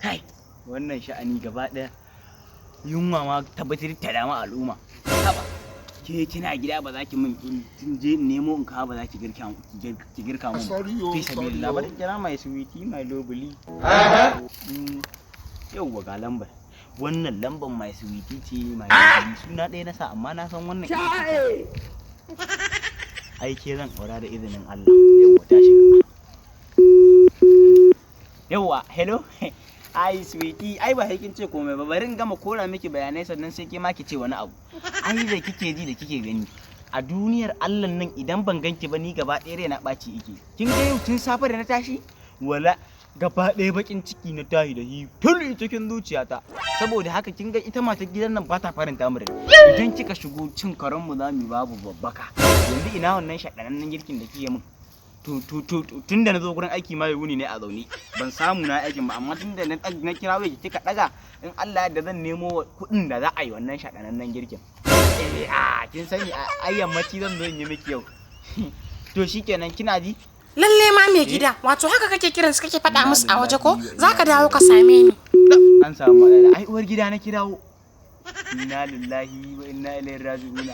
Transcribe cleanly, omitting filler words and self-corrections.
Kai, wannan sha'ani gaba ɗaya yunwa ma tabbatar ta dama al'umma. Haba, ke kina gida ba za ki min in je nemo in kawo ba za ki girka mun. Fi sabilillah bari kira mai sweetie mai lovely. Yauwa ga lambar. Wannan lambar mai sweetie ce mai lovely. Suna ɗaya na sa amma na san wannan ita ce. Ai ke zan aura da izinin Allah. Yauwa ta shiga. Yauwa, hello. Ai sweetie, ai ba kin ce komai ba, bari in gama kora miki bayanai sannan sai ke ma ki ce wani abu. Ai da kike ji da kike gani. A duniyar Allah nan idan ban ganki ba ni gaba ɗaya raina ɓaci yake. Kin ga yau tun safe da na tashi? Wala gaba ɗaya bakin ciki na tahi da hi tuli cikin zuciyata. Saboda haka kin ga ita matar gidan nan ba ta faranta mu rai. Idan kika shigo cin karan mu za mu babu babbaka. Yanzu ina wannan shaɗanannen girkin da kike min. Tun da na zo gurin aiki ma wuni ne a zaune ban samu na aikin ba amma tun da na kira wai kika daga in Allah ya da zan nemo kuɗin da za a yi wannan shaɗanannen girkin. Kin sani ai yammaci zan zo in yi miki yau. To shikenan kina ji? Lalle ma mai gida, wato haka kake kiran su kake faɗa musu a waje ko? Zaka dawo ka same ni. An samu matsala. Ai uwar gida na kirawo. Inna lillahi wa inna ilaihi raji'un.